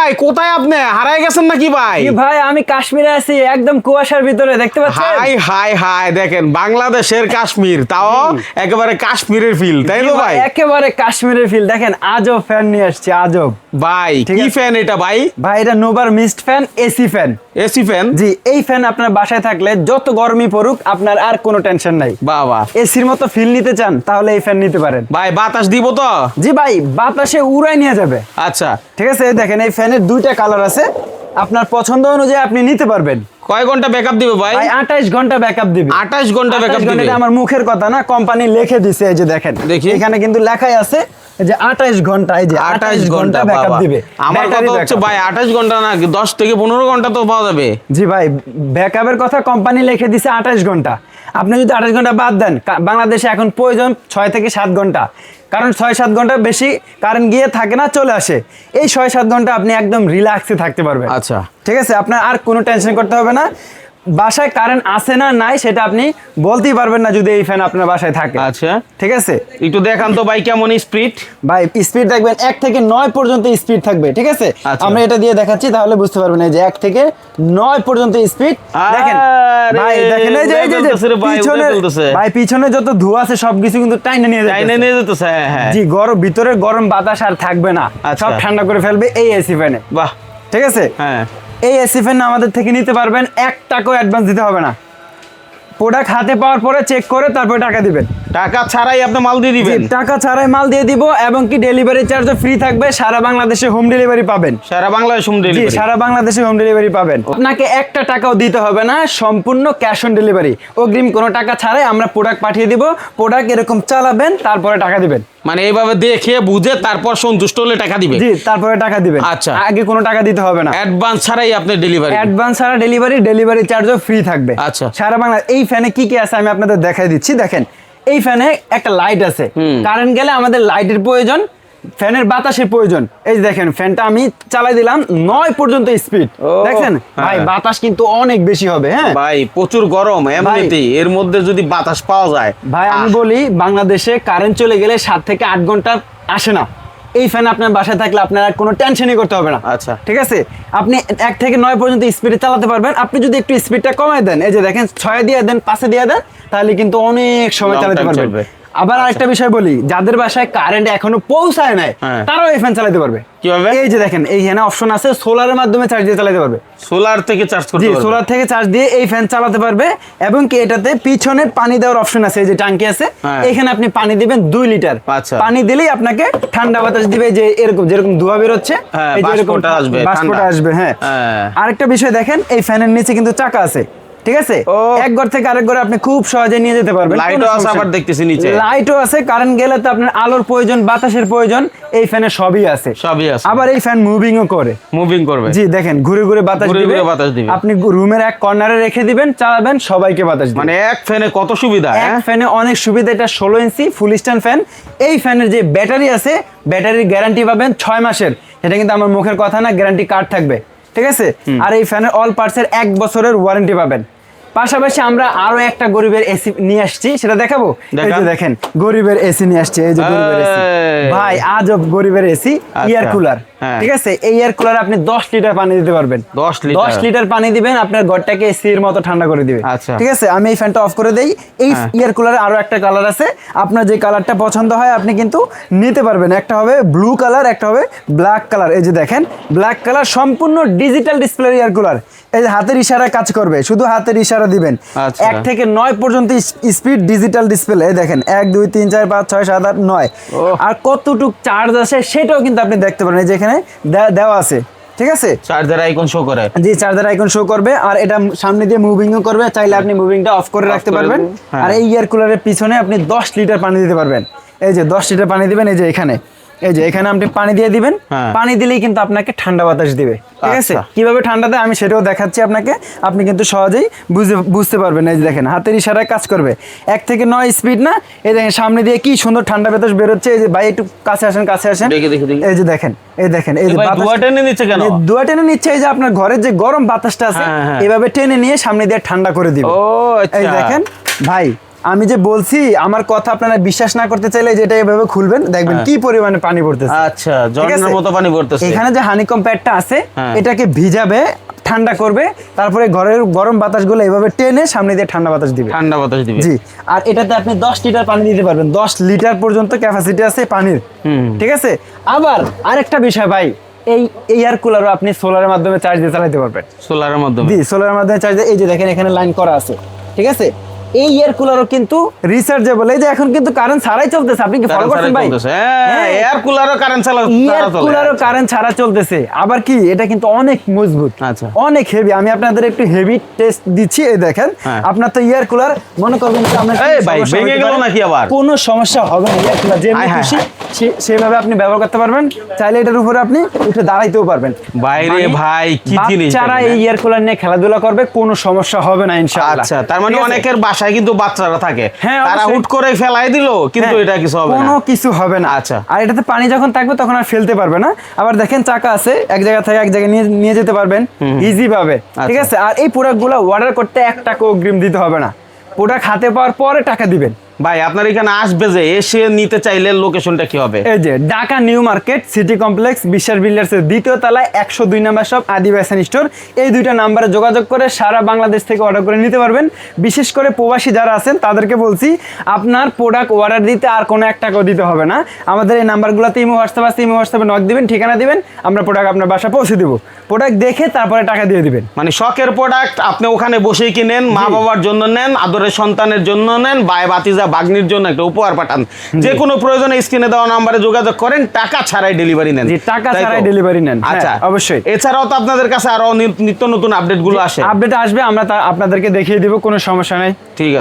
ভাই কোথায় আপনি হারায় গেছেন নাকি ভাই? ভাই আমি কাশ্মীরে আছি, একদম কুয়াশার ভিতরে, দেখতে পাচ্ছেন? হাই হাই হাই, দেখেন বাংলাদেশের কাশ্মীর, তাও একেবারে কাশ্মীরের ফিল, তাই তো ভাই? একেবারে কাশ্মীরের ফিল। দেখেন আজব ফ্যান নিয়ে আসছি, আজব ভাই। কি ফ্যান এটা ভাই? ভাই এটা নোভার mist fan, AC fan. AC fan? জি, এই ফ্যান আপনার বাসায় থাকলে যত গরমই পড়ুক আপনার আর কোনো টেনশন নাই। বাবা, এসির মতো ফিল নিতে চান তাহলে এই ফ্যান নিতে পারেন। ভাই বাতাস দিব তো? জি ভাই, বাতাসে উড়াই নিয়ে যাবে। আচ্ছা ঠিক আছে, এই দেখেন এই ফ্যানের দুইটা কালার আছে, আপনার পছন্দ অনুযায়ী আপনি নিতে পারবেন। কয় ঘন্টা ব্যাকআপ দিবে ভাই? ভাই 28 ঘন্টা ব্যাকআপ দিবে। 28 ঘন্টা ব্যাকআপ দিবে? এটা আমার মুখের কথা না, কোম্পানি লিখে দিছে। এই যে দেখেন, দেখি এখানে কিন্তু লেখাই আছে যে 28 ঘন্টা, এই যে 28 ঘন্টা ব্যাকআপ দিবে। আমার কথা হচ্ছে ভাই 28 ঘন্টা না, 10 থেকে 15 ঘন্টা তো পাওয়া যাবে। জি ভাই, ব্যাকআপের কথা কোম্পানি লিখে দিছে 28 ঘন্টা। আপনি যদি 28 ঘন্টা বাদ দেন, বাংলাদেশে এখন প্রয়োজন 6 থেকে 7 ঘন্টা, কারণ 6-7 ঘন্টা বেশি কারেন্ট গিয়ে থাকে না, চলে আসে। এই 6-7 ঘন্টা আপনি একদম রিল্যাক্সে থাকতে পারবেন। আচ্ছা ঠিক আছে, আপনার আর কোনো টেনশন করতে হবে না। বাসায় কারেন্ট আছে না নাই সেটা আপনি বলতেই পারবেন না যদি এই ফ্যান আপনার বাসায় থাকে। আচ্ছা ঠিক আছে, একটু দেখান তো ভাই কেমন স্পিড। ভাই স্পিড দেখবেন 1 থেকে 9 পর্যন্ত স্পিড থাকবে। ঠিক আছে, আমরা এটা দিয়ে দেখাচ্ছি তাহলে বুঝতে পারবেন। এই যে 1 থেকে 9 পর্যন্ত স্পিড দেখেন ভাই, দেখেন এই যে ভাই পিছনে যত ধোঁয়া আছে সবকিছু কিন্তু টাইনে নিয়ে যেতেছে। হ্যাঁ জি, গরম ভিতরে গরম বাতাস আর থাকবে না, সব ঠান্ডা করে ফেলবে এই এসি ফ্যানে। বাহ, ঠিক আছে। হ্যাঁ, এই এসি ফ্যান আমাদের থেকে নিতে পারবেন, 1 টাকাও অ্যাডভান্স দিতে হবে না। প্রোডাক্ট হাতে পাওয়ার পরে চেক করে তারপরে টাকা দিবেন। টাকা ছাড়াই আপনি মাল দিয়ে দিবেন? টাকা ছাড়াই মাল দিয়ে দিব, এবং কি ডেলিভারি চার্জও ফ্রি থাকবে। সারা বাংলাদেশে হোম ডেলিভারি পাবেন। সারা বাংলাদেশ হোম ডেলিভারি? সারা বাংলাদেশে হোম ডেলিভারি পাবেন। আপনাকে 1 টাকাও দিতে হবে না, সম্পূর্ণ ক্যাশ অন ডেলিভারি, অগ্রিম কোনো টাকা ছাড়াই আমরা প্রোডাক্ট পাঠিয়ে দিব। প্রোডাক্ট এরকম চালাবেন, তারপরে টাকা দিবেন। মানে এইভাবে দেখে বুঝে তারপর সন্তুষ্ট হলে টাকা দিবে? জি, তারপরে টাকা দিবেন। আচ্ছা, আগে কোনো টাকা দিতে হবে না, অ্যাডভান্স ছাড়াই আপনি ডেলিভারি? অ্যাডভান্স ছাড়া ডেলিভারি চার্জও ফ্রি থাকবে। আচ্ছা, সারা বাংলা। এই ফ্যানে কি কি আছে আমি আপনাদের দেখাই দিচ্ছি। দেখেন এই ফ্যানে একটা লাইট আছে, কারেন্ট গেলে আমাদের লাইটের প্রয়োজন, ফ্যানের বাতাসের প্রয়োজন। এই যে দেখেন ফ্যানটা আমি চালাই দিলাম 9 পর্যন্ত স্পিড, দেখছেন ভাই বাতাস কিন্তু অনেক বেশি হবে। হ্যাঁ ভাই প্রচুর গরম এমনিতেই, এর মধ্যে যদি বাতাস পাওয়া যায়। ভাই আমি বলি, বাংলাদেশে কারেন্ট চলে গেলে 7 থেকে 8 ঘন্টা আসে না। এই ফ্যান আপনার বাসায় থাকলে আপনার কোনো টেনশনই করতে হবে না। আচ্ছা, ঠিক আছে, আপনি 1 থেকে 9 পর্যন্ত স্পিডে চালাতে পারবেন। আপনি যদি একটু স্পিডটা কমায় দেন, এই যে দেখেন 6 দিয়ে দেন, 5 দিয়ে দেন, তাহলে কিন্তু অনেক সময় চালাতে পারবেন। আবার আরেকটা বিষয় বলি, যাদের বাসায় কারেন্ট এখনো পৌঁছায় নাই তারাও এই ফ্যান চালাতে পারবে। কিভাবে? এই যে দেখেন এইখানে অপশন আছে, সোলারের মাধ্যমে চার্জ দিয়ে চালাতে পারবে। সোলার থেকে চার্জ করতে পারবে? সোলার থেকে চার্জ দিয়ে এই ফ্যান চালাতে পারবে। এবং কি এটাতে পিছনে পানি দেওয়ার অপশন আছে, এই যে ট্যাঙ্কি আছে, এখানে আপনি পানি দিবেন 2 লিটার। পানি দিলেই আপনাকে ঠান্ডা বাতাস দিবে, যে এরকম যেরকম ধোঁয়া বের হচ্ছে এই যে এরকম বাষ্পটা আসবে। হ্যাঁ, আরেকটা বিষয় দেখেন, এই ফ্যানের নিচে কিন্তু চাকা আছে। ঠিক আছে, এক ঘর থেকে আরেক ঘরে আপনি খুব সহজে নিয়ে যেতে পারবেন। লাইটও আছে, আবার দেখতেছি নিচে লাইটও আছে। কারেন্ট গেলে তো আপনার আলোর প্রয়োজন, বাতাসের প্রয়োজন, এই ফ্যানে সবই আছে। আবার এই ফ্যান মুভিংও করে, মুভিং করবে। জি দেখেন, ঘুরে ঘুরে বাতাস দিবে। আপনি রুমের এক কর্নারে রেখে দিবেন, চালাবেন, সবাইকে বাতাস দিবে। মানে এক ফ্যানে কত সুবিধা! এক ফ্যানে অনেক সুবিধা। এটা 16 ইঞ্চি ফুল স্ট্যান্ড ফ্যান। এই ফ্যানের যে ব্যাটারি আছে, ব্যাটারির গ্যারান্টি পাবেন 6 মাসের। এটা কিন্তু আমার মুখের কথা না, গ্যারান্টি কার্ড থাকবে। ঠিক আছে, আর এই ফ্যানের অল পার্টসের 1 বছরের ওয়ারেন্টি পাবেন। পাশাপাশি আমরা আরো একটা গরিবের এসি নিয়ে আসছি, সেটা দেখাবো। এই যে দেখেন গরিবের এসি নিয়ে আসছে, এই যে গরিবের এসি। ভাই আজব গরিবের এসি, এয়ার কুলার। ঠিক আছে, এই এয়ার কুলার আপনি 10 লিটার পানি দিতে পারবেন। 10 লিটার পানি দিবেন, আপনার ঘরটাকে এসির মতো ঠান্ডা করে দিবে। ঠিক আছে, আমি এই ফ্যানটা অফ করে দেই। এই এয়ার কুলারে আরো একটা কালার আছে, আপনার যে কালারটা পছন্দ হয় আপনি কিন্তু নিতে পারবেন। একটা হবে ব্লু কালার, একটা হবে ব্ল্যাক কালার। এই যে দেখেন ব্ল্যাক কালার, সম্পূর্ণ ডিজিটাল ডিসপ্লে এয়ার কুলার। এই যে হাতের ইশারায় কাজ করবে, শুধু হাতের ইশারা দিবেন। 1 থেকে 9 পর্যন্ত স্পিড ডিজিটাল ডিসপ্লে। এই দেখেন 1 2 3 4 5 6 7 8 9। আর কতটুক চার্জ আসে সেটাও কিন্তু আপনি দেখতে পারেন, এই যে এখানে দেওয়া আছে। ঠিক আছে, চার্জার আইকন শো করে। জি, চার্জার আইকন শো করবে, আর এটা সামনে দিয়ে মুভিংও করবে। চাইলে আপনি মুভিংটা অফ করে রাখতে পারবেন। আর এই এয়ার কুলারের পিছনে আপনি 10 লিটার পানি দিতে পারবেন। এই যে 10 লিটার পানি দিবেন, এই যে এখানে, এই যে এখানে আপনি পানি দিয়ে দিবেন। পানি দিলেই কিন্তু আপনাকে ঠান্ডা বাতাস দিবে। ঠিক আছে, কিভাবে ঠান্ডা দেয় আমি সেটাও দেখাচ্ছি আপনাকে, আপনি কিন্তু সহজেই বুঝতে পারবেন। এই যে দেখেন হাতের ইশারায় কাজ করবে। 1 থেকে 9 স্পিড না, এই দেখেন সামনে দিয়ে কি সুন্দর ঠান্ডা বাতাস বের হচ্ছে। এই যে ভাই একটু কাছে আসেন, কাছে আসেন। এই যে দেখেন, এই দেখেন, এই যে দুয়া টেনে নিচ্ছে কেন? দুয়া টেনে নিচ্ছে, এই যে আপনার ঘরের যে গরম বাতাসটা আছে এইভাবে টেনে নিয়ে সামনে দিয়ে ঠান্ডা করে দিবে। এই দেখেন ভাই, আমি যে বলছি আমার কথা আপনারা বিশ্বাস না করতে চাইলে যেটা এভাবে খুলবেন দেখবেন কি পরিমাণে পানি পড়তেছে। আচ্ছা, ঠিক আছে? ঝর্ণার মতো পানি পড়তেছে। এখানে যে হানিকম প্যাডটা আছে হ্যাঁ। এটাকে ভিজাবে, ঠান্ডা করবে, তারপরে ঘরের গরম বাতাসগুলো এভাবে টেনে সামনে দিয়ে ঠান্ডা বাতাস দিবে। ঠান্ডা বাতাস দিবে। জি, আর এটাতে আপনি 10 লিটার পানি দিতে পারবেন, 10 লিটার পর্যন্ত ক্যাপাসিটি আছে পানির। ঠিক আছে। আবার আরেকটা বিষয় ভাই, এই এয়ার কুলারও আপনি সোলারের মাধ্যমে চার্জ দিয়ে চালাতে পারবেন। সোলারের মাধ্যমে। জি, সোলারের মাধ্যমে চার্জ দিয়ে, এই যে দেখেন এখানে লাইন করা আছে। ঠিক আছে। এই এয়ার কুলারও কিন্তু রিচার্জেবল। এই যে এখন কিন্তু কারেন্ট ছাড়াই চলতেছে, আপনি কি ফলো করছেন ভাই? হ্যাঁ, এয়ার কুলারও কারেন্ট ছাড়া এয়ার চলে। কুলারও কারেন্ট ছাড়া চলতেছে। আবার কি এটা কিন্তু অনেক মজবুত, আচ্ছা। অনেক হেভি। আমি আপনাদের একটু হেভি টেস্ট দিচ্ছি, এই দেখেন। হ্যাঁ। আপনার তো এয়ার কুলার মনে করবেন যে আপনার এই ভাই, ভেঙে গেল নাকি আবার? কোনো সমস্যা হবে না। এয়ার কুলার যেমন হায় হায় খুশি সেভাবে আপনি ব্যবহার করতে পারবেন। চাইলে এটার উপরে আপনি উঠে দাঁড়াইতেও পারবেন। বাইরে ভাই কি জিনিস! বাচ্চারা এই এয়ার কুলার নিয়ে খেলাধুলা করবে, কোনো সমস্যা হবে না ইনশাআল্লাহ। আচ্ছা, তার মানে ঠিক আছে? অনেকের বাসায় কিন্তু বাচ্চারা থাকে, হ্যাঁ, তারা অবশ্যই। হুট করে ফেলাই দিল, কিন্তু হ্যাঁ, এটা কিছু হবে না। কোনো কিছু হবে না। আচ্ছা। আর এটাতে পানি যখন থাকবে তখন আর ফেলতে পারবে না। আবার দেখেন চাকা আছে, এক জায়গা থেকে এক জায়গায় নিয়ে নিয়ে যেতে পারবেন ইজি ভাবে। ঠিক আছে। আর এই প্রোডাক্টগুলো অর্ডার করতে 1 টাকা অগ্রিম দিতে হবে না, প্রোডাক্ট হাতে পাওয়ার পরে টাকা দিবেন। ভাই আপনার এখানে আসবে যে, এসে নিতে চাইলে লোকেশনটা কি হবে? এই যে Dhaka new market city complex বিশ্বাস বিল্ডার্সের 2য় তলায় 102 নাম্বার শপ আদিবাসী স্টোর। এই 2টা নাম্বারে যোগাযোগ করে সারা বাংলাদেশ থেকে অর্ডার করে নিতে পারবেন। বিশেষ করে প্রবাসী যারা আছেন তাদেরকে বলছি, আপনার প্রোডাক্ট অর্ডার দিতে আর কোনো 1 টাকাও দিতে হবে না। আমাদের এই নাম্বারগুলোতে ইমো হোয়াটসঅ্যাপ আছে, ইমো হোয়াটসঅ্যাপে নক দিবেন, ঠিকানা দিবেন, আমরা প্রোডাক্ট আপনার বাসায় পৌঁছে দেবো। প্রোডাক্ট দেখে তারপরে টাকা দিয়ে দিবেন। মানে শখের প্রোডাক্ট আপনি ওখানে বসেই কিনেন, মা বাবার জন্য নেন, আদরের সন্তানের জন্য নেন, ভাই ভাতিজা ভাগ্নির জন্য একটা উপহার পাঠান। যে কোনো প্রয়োজনে স্ক্রিনে দেওয়া নাম্বারে যোগাযোগ করেন, টাকা ছাড়াই ডেলিভারি নেন। জি, টাকা তাই তো? ছাড়াই ডেলিভারি নেন। আচ্ছা, হ্যাঁ, অবশ্যই। এছাড়াও তো আপনাদের কাছে আরো নিত্য নতুন আপডেট গুলো আসে। আপডেট আসবে, আমরা আপনাদেরকে দেখিয়ে দিব, কোনো সমস্যা নাই। ঠিক আছে।